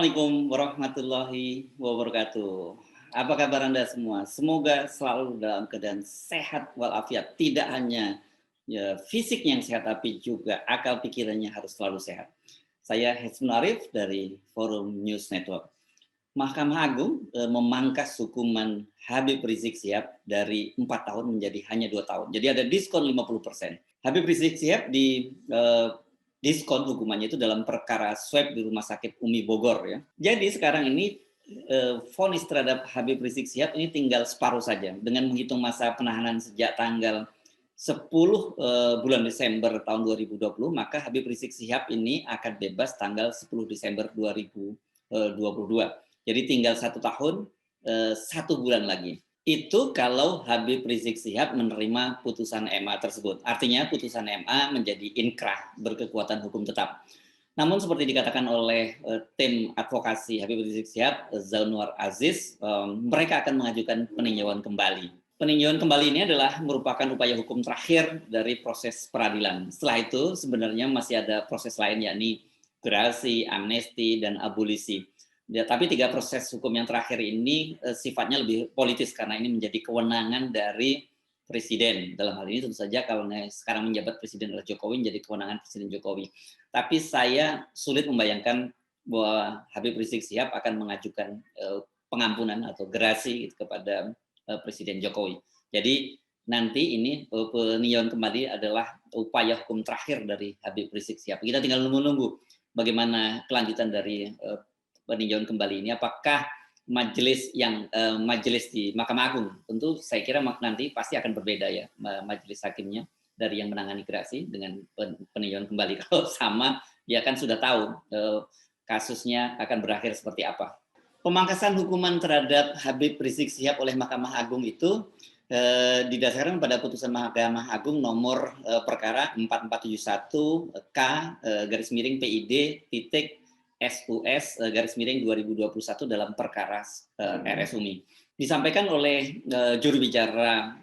Assalamualaikum warahmatullahi wabarakatuh. Apa kabar Anda semua? Semoga selalu dalam keadaan sehat walafiat. Tidak hanya ya, fisik yang sehat, tapi juga akal pikirannya harus selalu sehat. Saya Hezbun Arif dari Forum News Network. Mahkamah Agung memangkas hukuman Habib Rizik Sihab dari 4 tahun menjadi hanya 2 tahun. Jadi ada diskon 50%. Habib Rizik Sihab diskon hukumannya itu dalam perkara swab di Rumah Sakit Umi Bogor ya. Jadi sekarang ini vonis terhadap Habib Rizik Sihab ini tinggal separuh saja dengan menghitung masa penahanan sejak tanggal 10 bulan Desember tahun 2020, maka Habib Rizik Sihab ini akan bebas tanggal 10 Desember 2022. Jadi tinggal 1 tahun 1 bulan lagi. Itu kalau Habib Rizik Sihab menerima putusan MA tersebut. Artinya putusan MA menjadi inkrah, berkekuatan hukum tetap. Namun seperti dikatakan oleh tim advokasi Habib Rizik Sihab, Zaunwar Aziz, mereka akan mengajukan peninjauan kembali. Peninjauan kembali ini adalah merupakan upaya hukum terakhir dari proses peradilan. Setelah itu sebenarnya masih ada proses lain, yakni gerasi, amnesti, dan abolisi. Ya, tapi 3 proses hukum yang terakhir ini sifatnya lebih politis karena ini menjadi kewenangan dari presiden. Dalam hal ini tentu saja kalau sekarang menjabat presiden adalah Jokowi, menjadi kewenangan presiden Jokowi. Tapi saya sulit membayangkan bahwa Habib Rizik Sihab akan mengajukan pengampunan atau gerasi kepada Presiden Jokowi. Jadi nanti ini peninjauan kembali adalah upaya hukum terakhir dari Habib Rizik Sihab. Kita tinggal menunggu bagaimana kelanjutan dari peninjauan kembali ini, apakah majelis di Mahkamah Agung, tentu saya kira nanti pasti akan berbeda ya majelis hakimnya dari yang menangani gerasi dengan peninjauan kembali. Kalau sama ya kan sudah tahu kasusnya akan berakhir seperti apa. Pemangkasan hukuman terhadap Habib Rizik Sihab oleh Mahkamah Agung itu didasarkan pada putusan Mahkamah Agung nomor perkara 4471 K garis miring PID titik SUS garis miring 2021 dalam perkara RS Umi. Disampaikan oleh juru bicara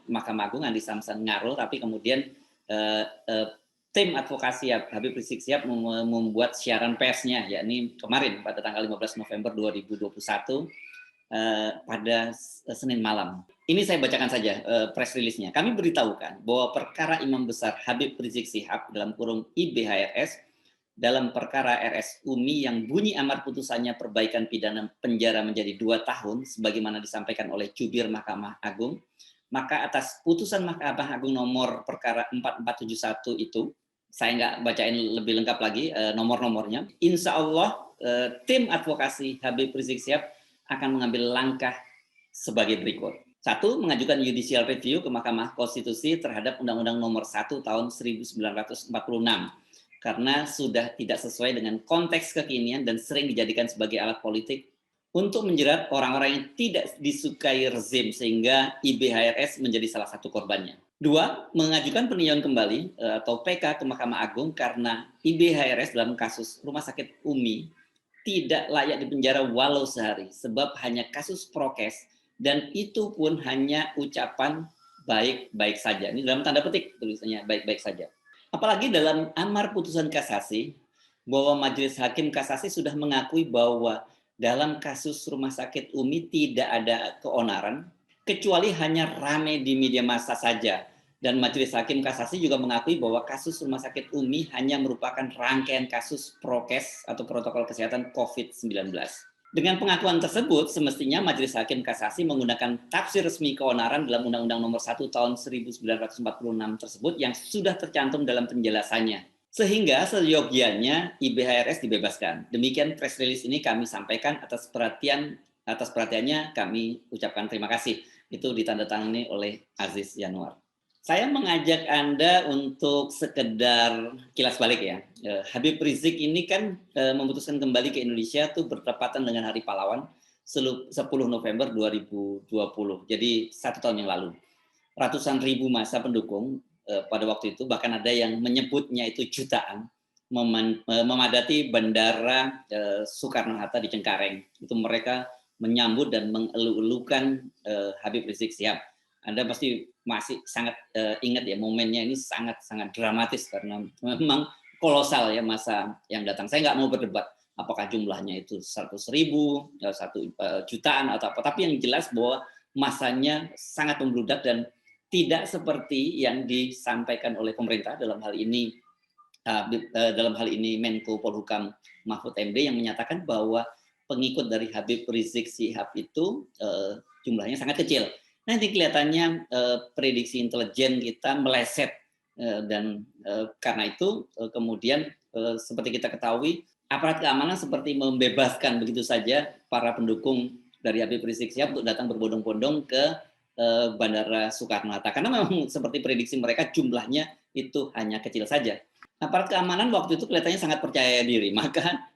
Mahkamah Agung Andi Samsan Ngaro, tapi kemudian tim advokasi Habib Rizik Sihab membuat siaran persnya, yakni kemarin pada tanggal 15 November 2021 pada Senin malam. Ini saya bacakan saja press release-nya. Kami beritahukan bahwa perkara Imam Besar Habib Rizik Sihab dalam kurung IBHRS dalam perkara RS Umi yang bunyi amar putusannya perbaikan pidana penjara menjadi 2 tahun sebagaimana disampaikan oleh jubir Mahkamah Agung, maka atas putusan Mahkamah Agung nomor perkara 4471 itu, saya nggak bacain lebih lengkap lagi nomor-nomornya, insya Allah tim advokasi Habib Rizik Sihab akan mengambil langkah sebagai berikut. 1. Mengajukan judicial review ke Mahkamah Konstitusi terhadap Undang-Undang nomor 1 tahun 1946 karena sudah tidak sesuai dengan konteks kekinian dan sering dijadikan sebagai alat politik untuk menjerat orang-orang yang tidak disukai rezim sehingga IBHRS menjadi salah satu korbannya. 2. Mengajukan peninjauan kembali atau PK ke Mahkamah Agung karena IBHRS dalam kasus Rumah Sakit Umi tidak layak dipenjara walau sehari sebab hanya kasus prokes dan itu pun hanya ucapan baik-baik saja. Ini dalam tanda petik tulisannya baik-baik saja. Apalagi dalam amar putusan kasasi bahwa majelis hakim kasasi sudah mengakui bahwa dalam kasus Rumah Sakit Umi tidak ada keonaran kecuali hanya ramai di media massa saja, dan majelis hakim kasasi juga mengakui bahwa kasus Rumah Sakit Umi hanya merupakan rangkaian kasus prokes atau protokol kesehatan COVID-19. Dengan pengakuan tersebut, semestinya Majelis Hakim Kasasi menggunakan tafsir resmi keonaran dalam Undang-Undang Nomor 1 Tahun 1946 tersebut yang sudah tercantum dalam penjelasannya. Sehingga seyogianya IBHRS dibebaskan. Demikian press release ini kami sampaikan atas perhatiannya kami ucapkan terima kasih. Itu ditandatangani oleh Aziz Yanuar. Saya mengajak Anda untuk sekedar kilas balik ya. Habib Rizik ini kan memutuskan kembali ke Indonesia tuh bertepatan dengan Hari Pahlawan 10 November 2020. Jadi 1 tahun yang lalu. Ratusan ribu massa pendukung pada waktu itu, bahkan ada yang menyebutnya itu jutaan, memadati bandara Soekarno-Hatta di Cengkareng. Itu mereka menyambut dan mengelu-elukan Habib Rizik Sihab. Anda pasti masih sangat ingat ya, momennya ini sangat dramatis karena memang kolosal ya masa yang datang. Saya nggak mau berdebat apakah jumlahnya itu 100.000, 1 jutaan atau apa. Tapi yang jelas bahwa masanya sangat membludak dan tidak seperti yang disampaikan oleh pemerintah dalam hal ini Menko Polhukam Mahfud MD yang menyatakan bahwa pengikut dari Habib Rizik Syihab itu jumlahnya sangat kecil. Nanti kelihatannya prediksi intelijen kita meleset dan karena itu kemudian seperti kita ketahui aparat keamanan seperti membebaskan begitu saja para pendukung dari Habib Rizik Syihab untuk datang berbondong-bondong ke Bandara Soekarno-Hatta karena memang seperti prediksi mereka jumlahnya itu hanya kecil saja. Aparat keamanan waktu itu kelihatannya sangat percaya diri, maka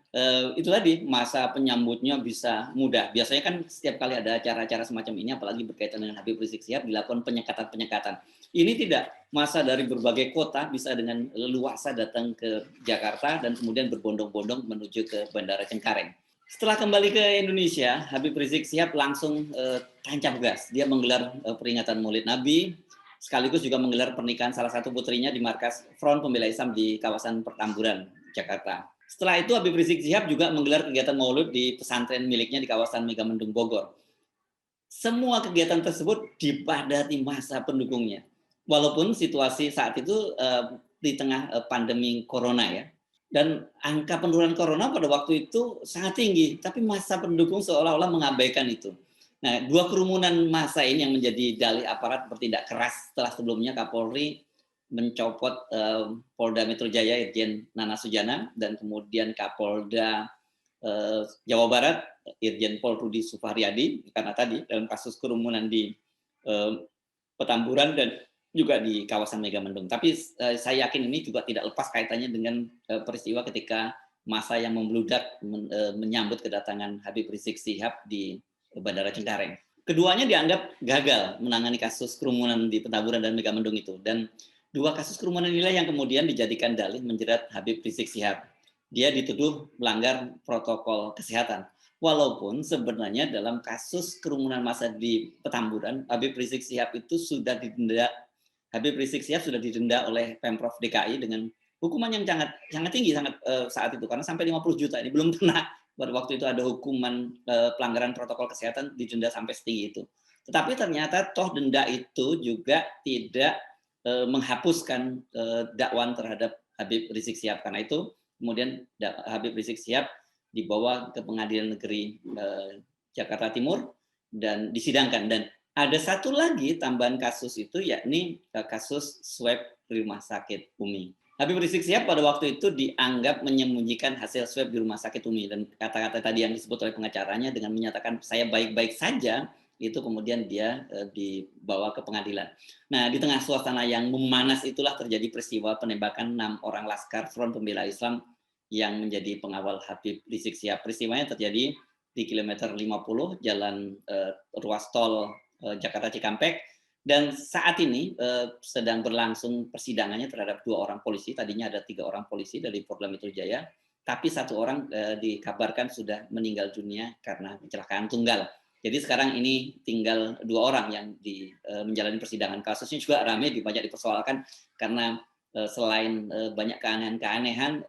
itu tadi masa penyambutnya bisa mudah. Biasanya kan setiap kali ada acara-acara semacam ini, apalagi berkaitan dengan Habib Rizik Syihab, dilakukan penyekatan-penyekatan. Ini tidak, masa dari berbagai kota bisa dengan leluasa datang ke Jakarta dan kemudian berbondong-bondong menuju ke Bandara Cengkareng. Setelah kembali ke Indonesia, Habib Rizik Syihab langsung tancap gas. Dia menggelar peringatan Maulid Nabi, sekaligus juga menggelar pernikahan salah satu putrinya di markas Front Pembela Islam di kawasan Petamburan, Jakarta. Setelah itu Habib Rizik Syihab juga menggelar kegiatan maulud di pesantren miliknya di kawasan Megamendung, Bogor. Semua kegiatan tersebut dipadati massa pendukungnya. Walaupun situasi saat itu di tengah pandemi corona ya. Dan angka penurunan corona pada waktu itu sangat tinggi, tapi massa pendukung seolah-olah mengabaikan itu. Nah, dua kerumunan massa ini yang menjadi dalih aparat bertindak keras setelah sebelumnya Kapolri mencopot Polda Metro Jaya Irjen Nana Sujana dan kemudian Kapolda Jawa Barat Irjen Pol Rudi Sufahriyadi karena tadi dalam kasus kerumunan di Petamburan dan juga di kawasan Megamendung. Tapi saya yakin ini juga tidak lepas kaitannya dengan peristiwa ketika massa yang membludak menyambut kedatangan Habib Rizik Syihab di Bandara Cengkareng. Keduanya dianggap gagal menangani kasus kerumunan di Petamburan dan Megamendung itu. Dan dua kasus kerumunan inilah yang kemudian dijadikan dalih menjerat Habib Rizik Syihab. Dia dituduh melanggar protokol kesehatan. Walaupun sebenarnya dalam kasus kerumunan massa di Petamburan, Habib Rizik Syihab itu sudah didenda. Habib Rizik Syihab sudah didenda oleh Pemprov DKI dengan hukuman yang sangat tinggi saat itu karena sampai 50 juta. Ini belum pernah pada waktu itu ada hukuman pelanggaran protokol kesehatan didenda sampai setinggi itu. Tetapi ternyata toh denda itu juga tidak menghapuskan dakwaan terhadap Habib Rizik Syihab. Karena itu kemudian Habib Rizik Syihab dibawa ke Pengadilan Negeri Jakarta Timur dan disidangkan. Dan ada satu lagi tambahan kasus itu yakni kasus swab di Rumah Sakit Umi. Habib Rizik Syihab pada waktu itu dianggap menyembunyikan hasil swab di Rumah Sakit Umi dan kata-kata tadi yang disebut oleh pengacaranya dengan menyatakan saya baik-baik saja itu kemudian dia dibawa ke pengadilan. Nah, di tengah suasana yang memanas itulah terjadi peristiwa penembakan 6 orang laskar Front Pembela Islam yang menjadi pengawal Habib Rizik Syihab. Peristiwanya terjadi di kilometer 50 jalan ruas tol Jakarta Cikampek. Dan saat ini sedang berlangsung persidangannya terhadap 2 orang polisi. Tadinya ada 3 orang polisi dari Polda Metro Jaya, tapi 1 orang dikabarkan sudah meninggal dunia karena kecelakaan tunggal. Jadi sekarang ini tinggal 2 orang yang menjalani persidangan. Kasusnya juga ramai, banyak dipersoalkan karena selain banyak keanehan-keanehan,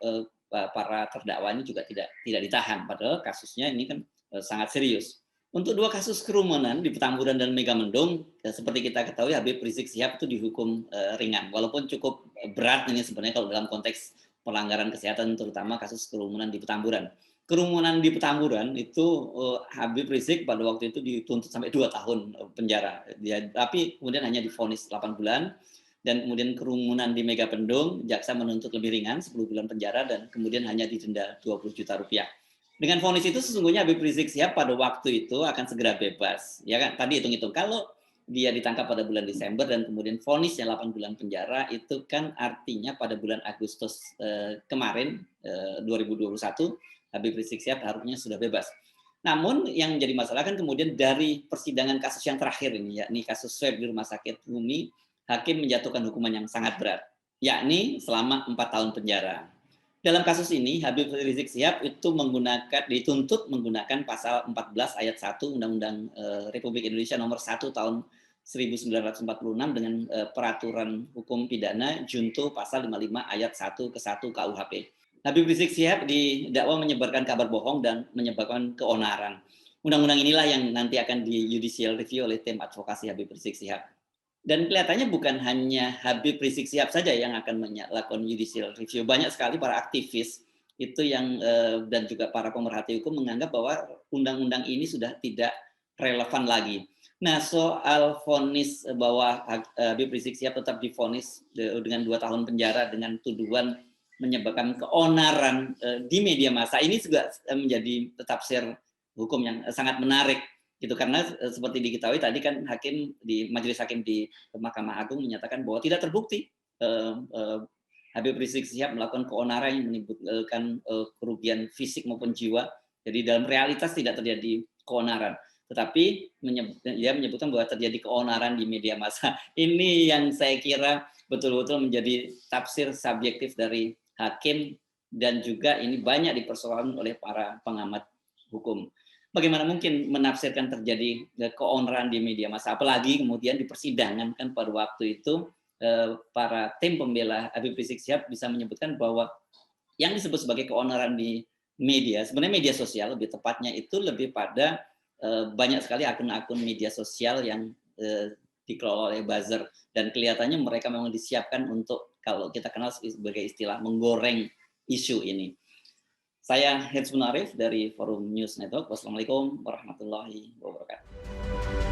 para terdakwa ini juga tidak ditahan. Padahal kasusnya ini kan sangat serius. Untuk 2 kasus kerumunan di Petamburan dan Megamendung, seperti kita ketahui Habib Rizik Syihab itu dihukum ringan, walaupun cukup berat ini sebenarnya kalau dalam konteks pelanggaran kesehatan, terutama kasus kerumunan di Petamburan. Kerumunan di Petamburan itu Habib Rizik pada waktu itu dituntut sampai 2 tahun penjara, tapi kemudian hanya divonis 8 bulan. Dan kemudian kerumunan di Megamendung, jaksa menuntut lebih ringan 10 bulan penjara dan kemudian hanya didenda 20 juta rupiah. Dengan vonis itu sesungguhnya Habib Rizik Syihab pada waktu itu akan segera bebas. Ya kan, tadi hitung-hitung kalau dia ditangkap pada bulan Desember dan kemudian vonisnya 8 bulan penjara, itu kan artinya pada bulan Agustus kemarin 2021 Habib Rizik Syihab harusnya sudah bebas. Namun yang menjadi masalah kan kemudian dari persidangan kasus yang terakhir ini, yakni kasus swab di Rumah Sakit Umi, hakim menjatuhkan hukuman yang sangat berat, yakni selama 4 tahun penjara. Dalam kasus ini, Habib Rizik Syihab itu dituntut menggunakan pasal 14 ayat 1 Undang-Undang Republik Indonesia nomor 1 tahun 1946 dengan peraturan hukum pidana junto pasal 55 ayat 1 ke 1 KUHP. Habib Rizik Syihab didakwa menyebarkan kabar bohong dan menyebabkan keonaran. Undang-undang inilah yang nanti akan di judicial review oleh tim advokasi Habib Rizik Syihab. Dan kelihatannya bukan hanya Habib Rizik Syihab saja yang akan melakukan judicial review. Banyak sekali para aktivis itu yang dan juga para pemerhati hukum menganggap bahwa undang-undang ini sudah tidak relevan lagi. Nah, soal vonis bahwa Habib Rizik Syihab tetap divonis dengan 2 tahun penjara dengan tuduhan menyebabkan keonaran di media massa, ini juga menjadi tafsir hukum yang sangat menarik gitu, karena seperti diketahui tadi kan majelis hakim di Mahkamah Agung menyatakan bahwa tidak terbukti Habib Rizik Syihab melakukan keonaran yang menimbulkan kerugian fisik maupun jiwa. Jadi dalam realitas tidak terjadi keonaran, tetapi dia menyebutkan bahwa terjadi keonaran di media massa. Ini yang saya kira betul-betul menjadi tafsir subjektif dari hakim, dan juga ini banyak dipersoalkan oleh para pengamat hukum. Bagaimana mungkin menafsirkan terjadi keonaran di media massa, apalagi kemudian di persidangan kan pada waktu itu para tim pembela Habib Rizik Syihab bisa menyebutkan bahwa yang disebut sebagai keonaran di media, sebenarnya media sosial lebih tepatnya itu lebih pada banyak sekali akun-akun media sosial yang dikelola oleh buzzer, dan kelihatannya mereka memang disiapkan untuk, kalau kita kenal sebagai istilah, menggoreng isu ini. Saya Hetsbun Arif dari Forum News Network. Wassalamualaikum warahmatullahi wabarakatuh.